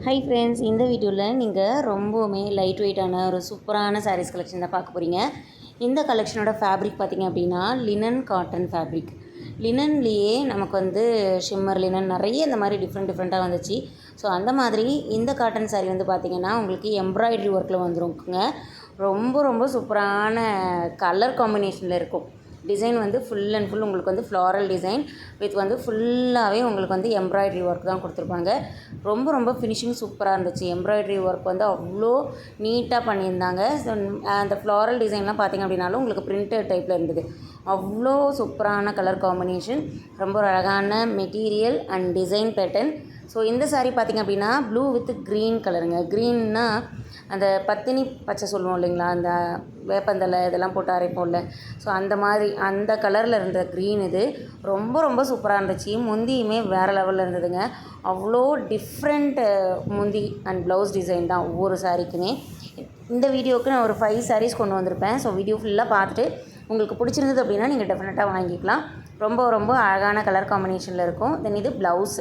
Hi friends, இந்த வீடியோவில் நீங்கள் ரொம்பவுமே லைட் வெயிட்டான ஒரு சூப்பரான சாரீஸ் கலெக்ஷன் தான் பார்க்க போகிறீங்க. இந்த கலெக்ஷனோட ஃபேப்ரிக் பார்த்திங்க அப்படின்னா லினன் காட்டன் ஃபேப்ரிக். லினன்லேயே நமக்கு ஷிம்மர் லினன் நிறைய இந்த மாதிரி டிஃப்ரெண்ட்டாக வந்துச்சு. ஸோ அந்த மாதிரி இந்த காட்டன் சாரீ பார்த்திங்கன்னா உங்களுக்கு எம்ப்ராய்டரி ஒர்க்கில் வந்துருக்குங்க. ரொம்ப ரொம்ப சூப்பரான கலர் காம்பினேஷனில் இருக்கும். டிசைன் ஃபுல் அண்ட் ஃபுல் உங்களுக்கு ஃப்ளாரல் டிசைன் வித் ஃபுல்லாகவே உங்களுக்கு எம்ப்ராய்டரி ஒர்க் தான் கொடுத்துருப்பாங்க. ரொம்ப ரொம்ப ஃபினிஷிங் சூப்பராக இருந்துச்சு. எம்ப்ராய்டரி ஒர்க் அவ்வளோ நீட்டாக பண்ணியிருந்தாங்க. அந்த ஃப்ளாரல் டிசைன்லாம் பார்த்திங்க அப்படின்னாலும் உங்களுக்கு பிரிண்டட் டைப்பில் இருந்தது. அவ்வளோ சூப்பரான கலர் காம்பினேஷன், ரொம்ப அழகான material and design pattern. So இந்த சாரீ பார்த்திங்க அப்படின்னா ப்ளூ வித் க்ரீன் கலருங்க. க்ரீன்னா அந்த பத்தினி பச்சை சொல்லுவோம் இல்லைங்களா, அந்த வேப்பந்தலை இதெல்லாம் போட்டு அரைப்போம்ல, ஸோ அந்த மாதிரி அந்த கலரில் இருந்த க்ரீன் இது ரொம்ப ரொம்ப சூப்பராக இருந்துச்சு. முந்தியுமே வேறு லெவலில் இருந்ததுங்க. அவ்வளோ டிஃப்ரெண்ட் முந்தி அண்ட் ப்ளவுஸ் டிசைன் தான் ஒவ்வொரு சாரீக்குமே. இந்த வீடியோவுக்கு நான் ஒரு 5 சாரீஸ் கொண்டு வந்திருப்பேன். ஸோ வீடியோ ஃபுல்லாக பார்த்துட்டு உங்களுக்கு பிடிச்சிருந்தது அப்படின்னா நீங்கள் டெஃபினட்டாக வாங்கிக்கலாம். ரொம்ப ரொம்ப அழகான கலர் காம்பினேஷனில் இருக்கும். தென் இது ப்ளவுஸ்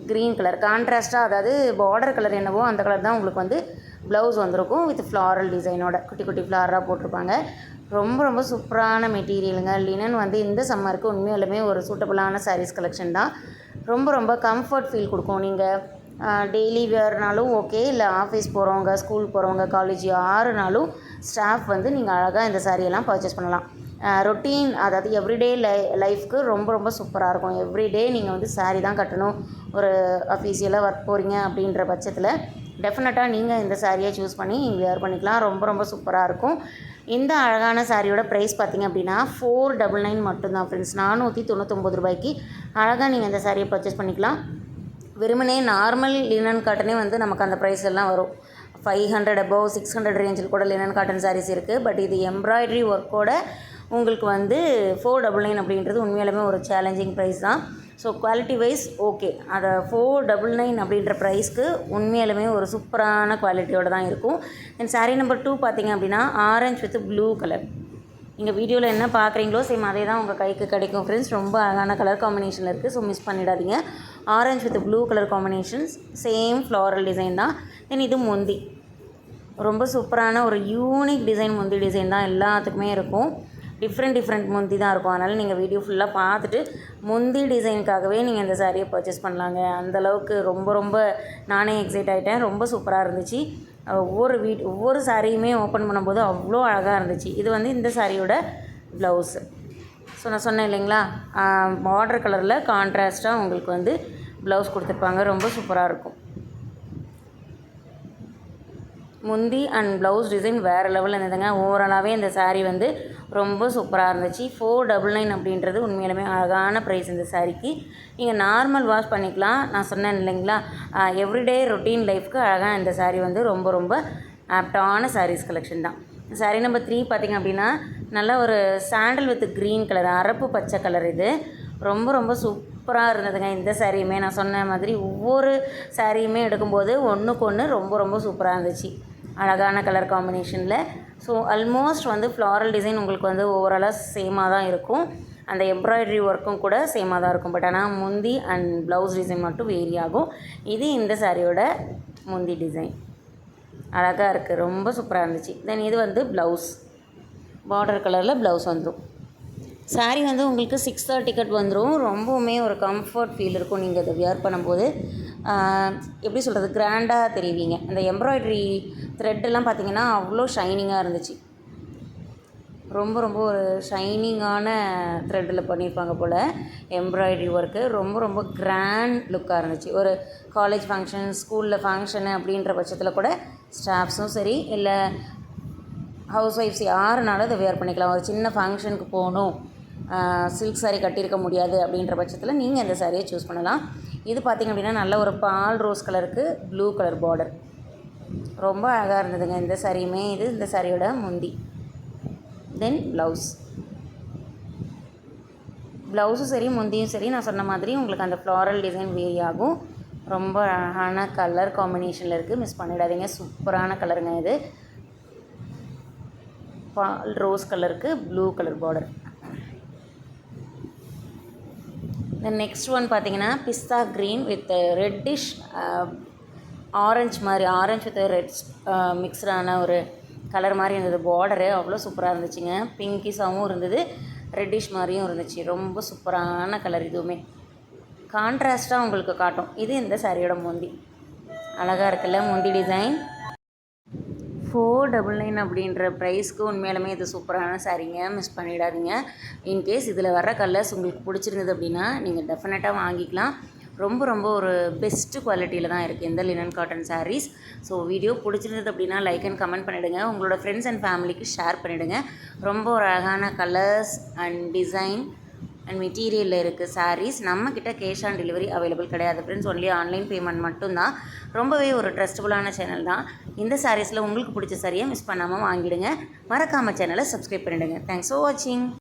க்ரீன் கலர் கான்ட்ராஸ்ட்டாக, அதாவது பார்டர் கலர் என்னவோ அந்த கலர் தான் உங்களுக்கு ப்ளவுஸ் வந்திருக்கும் வித் ஃப்ளாரல் டிசைனோட குட்டி குட்டி ஃப்ளாராக போட்டிருப்பாங்க. ரொம்ப ரொம்ப சூப்பரான மெட்டீரியலுங்க. லினன் இந்த சம்மருக்கு உண்மையிலுமே ஒரு சூட்டபுளான சாரீஸ் கலெக்ஷன் தான். ரொம்ப ரொம்ப கம்ஃபர்ட் ஃபீல் கொடுக்கும். நீங்கள் டெய்லி வேர்னாலும் ஓகே, இல்லை ஆஃபீஸ் போகிறவங்க, ஸ்கூல் போகிறவங்க, காலேஜ் யாருனாலும் ஸ்டாஃப் நீங்கள் அழகாக இந்த சாரியெல்லாம் பர்ச்சேஸ் பண்ணலாம். ரொட்டீன், அதாவது எவ்ரிடே லைஃப்க்கு ரொம்ப ரொம்ப சூப்பராக இருக்கும். எவ்ரிடே நீங்கள் சாரீ தான் கட்டணும், ஒரு அஃபீஷியலாக ஒர்க் போகிறீங்க அப்படின்ற பட்சத்தில் டெஃபினட்டாக நீங்கள் இந்த சாரியை சூஸ் பண்ணி வேர் பண்ணிக்கலாம். ரொம்ப ரொம்ப சூப்பராக இருக்கும். இந்த அழகான சாரியோட ப்ரைஸ் பார்த்திங்க அப்படின்னா 499 மட்டும்தான் ஃப்ரெண்ட்ஸ். 499 ரூபாய்க்கு அழகாக நீங்கள் இந்த சாரியை பர்ச்சேஸ் பண்ணிக்கலாம். வெறுமனே நார்மல் லினன் காட்டனே நமக்கு அந்த ப்ரைஸ் எல்லாம் வரும். 500 above 600 ரேஞ்சில் கூட லினன் காட்டன் சாரீஸ் இருக்குது. பட் இது எம்ப்ராய்டரி ஒர்க்கோட உங்களுக்கு 499 அப்படின்றது உண்மையிலுமே ஒரு சேலஞ்சிங் ப்ரைஸ் தான். ஸோ குவாலிட்டி வைஸ் ஓகே, அதை 499 அப்படின்ற ப்ரைஸ்க்கு உண்மையிலுமே ஒரு சூப்பரான குவாலிட்டியோடு தான் இருக்கும். தென் சாரீ நம்பர் 2 பார்த்திங்க அப்படின்னா ஆரஞ்ச் வித் ப்ளூ கலர். நீங்கள் வீடியோவில் என்ன பார்க்குறீங்களோ சேம் அதே தான் உங்கள் கைக்கு கிடைக்கும் ஃப்ரெண்ட்ஸ். ரொம்ப அழகான கலர் காம்பினேஷனில் இருக்குது. ஸோ மிஸ் பண்ணிடாதீங்க. Orange with blue colour combinations, same floral design தான். தென் இது முந்தி, ரொம்ப சூப்பரான ஒரு யூனிக் டிசைன். முந்தி டிசைன் தான் எல்லாத்துக்குமே இருக்கும். டிஃப்ரெண்ட் முந்தி தான் இருக்கும். அதனால் நீங்கள் வீடியோ ஃபுல்லாக பார்த்துட்டு முந்தி டிசைனுக்காகவே நீங்கள் இந்த சாரியை பர்ச்சேஸ் பண்ணலாங்க. அந்தளவுக்கு ரொம்ப ரொம்ப நானே எக்ஸைட் ஆகிட்டேன். ரொம்ப சூப்பராக இருந்துச்சு. ஒவ்வொரு சாரியுமே ஓப்பன் பண்ணும்போது அவ்வளோ அழகாக இருந்துச்சு. இது இந்த சாரியோட ப்ளவுஸு. ஸோ நான் சொன்னேன் இல்லைங்களா, பார்டர் கலரில் கான்ட்ராஸ்ட்டாக உங்களுக்கு ப்ளவுஸ் கொடுத்துருப்பாங்க. ரொம்ப சூப்பராக இருக்கும். முந்தி அண்ட் ப்ளவுஸ் டிசைன் வேறு லெவலில் இருந்ததுங்க. ஓவராலாகவே இந்த சாரீ ரொம்ப சூப்பராக இருந்துச்சு. 499 அப்படின்றது உண்மையிலுமே அழகான ப்ரைஸ் இந்த சாரீக்கு. நீங்கள் நார்மல் வாஷ் பண்ணிக்கலாம். நான் சொன்னேன் இல்லைங்களா, எவ்ரிடே ரொட்டீன் லைஃப்க்கு அழகாக இந்த சாரீ ரொம்ப ரொம்ப ஆப்டான சாரீஸ் கலெக்ஷன் தான். சாரீ நம்பர் 3 பார்த்திங்க அப்படின்னா நல்ல ஒரு சாண்டல் வித் க்ரீன் கலர், அரப்பு பச்சை கலர். இது ரொம்ப ரொம்ப சூப்பராக இருந்ததுங்க. இந்த சாரியுமே நான் சொன்ன மாதிரி ஒவ்வொரு சாரியுமே எடுக்கும்போது ஒன்றுக்கு ஒன்று ரொம்ப ரொம்ப சூப்பராக இருந்துச்சு. அழகான கலர் காம்பினேஷனில். ஸோ ஆல்மோஸ்ட் ஃப்ளாரல் டிசைன் உங்களுக்கு ஓவராலாக சேமாக தான் இருக்கும். அந்த எம்ப்ராய்டரி ஒர்க்கும் கூட சேமாக தான் இருக்கும். பட் ஆனால் முந்தி அண்ட் ப்ளவுஸ் டிசைன் மட்டும் வேரி ஆகும். இது இந்த சாரியோட முந்தி டிசைன் அழகாக இருக்குது. ரொம்ப சூப்பராக இருந்துச்சு. தென் இது ப்ளவுஸ், பார்டர் கலரில் ப்ளவுஸ் வந்துடும். சாரீ உங்களுக்கு 630 கட் வந்துடும். ரொம்பவுமே ஒரு கம்ஃபர்ட் ஃபீல் இருக்கும். நீங்கள் இதை வியர் பண்ணும்போது எப்படி சொல்கிறது, கிராண்டாக தெரிவிங்க. அந்த எம்ப்ராய்டரி த்ரெட்டெல்லாம் பார்த்திங்கன்னா அவ்வளோ ஷைனிங்காக இருந்துச்சு. ரொம்ப ரொம்ப ஒரு ஷைனிங்கான த்ரெட்டில் பண்ணியிருப்பாங்க போல் எம்ப்ராய்டரி ஒர்க்கு. ரொம்ப ரொம்ப கிராண்ட் லுக்காக இருந்துச்சு. ஒரு காலேஜ் ஃபங்க்ஷன், ஸ்கூலில் ஃபங்க்ஷனு அப்படின்ற பட்சத்தில் கூட ஸ்டாஃப்ஸும் சரி, இல்லை ஹவுஸ் ஒய்ஃப்ஸ் யாருனாலும் இதை வேர் பண்ணிக்கலாம். ஒரு சின்ன ஃபங்க்ஷனுக்கு போகணும், சில்க் சாரீ கட்டியிருக்க முடியாது அப்படின்ற பட்சத்தில் நீங்கள் இந்த சாரியை சூஸ் பண்ணலாம். இது பார்த்திங்க அப்படின்னா நல்ல ஒரு பால் ரோஸ் கலருக்கு ப்ளூ கலர் பார்டர். ரொம்ப அழகாக இருந்ததுங்க இந்த சாரியுமே. இது இந்த சாரியோட முந்தி. தென் ப்ளவுஸும் சரி முந்தியும் சரி நான் சொன்ன மாதிரி உங்களுக்கு அந்த ஃப்ளாரல் டிசைன் வேரி ஆகும். ரொம்ப அழகான கலர் காம்பினேஷனில் இருக்குது. மிஸ் பண்ணிடாதீங்க. சூப்பரான கலருங்க இது. பால் ரோஸ் கலருக்கு blue colour border. Then next one பார்த்திங்கன்னா பிஸ்தா க்ரீன் வித் ரெட்டிஷ் ஆரஞ்சு மாதிரி, ஆரஞ்சு வித் ரெட் மிக்ஸ்டான ஒரு கலர் மாதிரி இருந்தது. பார்டரு அவ்வளோ சூப்பராக இருந்துச்சுங்க. பிங்கிஸாகவும் இருந்தது, ரெட்டிஷ் மாதிரியும் இருந்துச்சு. ரொம்ப சூப்பரான கலர். இதுவுமே கான்ட்ராஸ்ட்டாக உங்களுக்கு காட்டும். இது இந்த சாரியோட முந்தி. அழகாக இருக்குல்ல முந்தி டிசைன். 499 அப்படின்ற ப்ரைஸ்க்கு உண்மையாலுமே இது சூப்பரான சாரீங்க. மிஸ் பண்ணிடாதீங்க. இன்கேஸ் இதில் வர்ற கலர்ஸ் உங்களுக்கு பிடிச்சிருந்தது அப்படின்னா நீங்கள் டெஃபினட்டாக வாங்கிக்கலாம். ரொம்ப ரொம்ப ஒரு பெஸ்ட்டு குவாலிட்டியில் தான் இருக்குது இந்த linen cotton sarees. So video பிடிச்சிருந்தது அப்படின்னா லைக் அண்ட் கமெண்ட் பண்ணிவிடுங்க. உங்களோட ஃப்ரெண்ட்ஸ் அண்ட் ஃபேமிலிக்கு ஷேர் பண்ணிவிடுங்க. ரொம்ப ஒரு அழகான கலர்ஸ் அண்ட் டிசைன் அண்ட் மெட்டீரியலில் இருக்குது சாரீஸ். நம்மக்கிட்ட கேஷ் ஆன் டெலிவரி அவைலபிள் கிடையாது ஃப்ரெண்ட்ஸ். ஒன்லி ஆன்லைன் பேமெண்ட் மட்டும்தான். ரொம்பவே ஒரு ட்ரஸ்டபுளான சேனல் தான். இந்த சாரீஸில் உங்களுக்கு பிடிச்ச சாரியை மிஸ் பண்ணாமல் வாங்கிடுங்க. மறக்காமல் சேனலை சப்ஸ்கிரைப் பண்ணிவிடுங்க. தேங்க்ஸ் ஃபார் வாட்சிங்.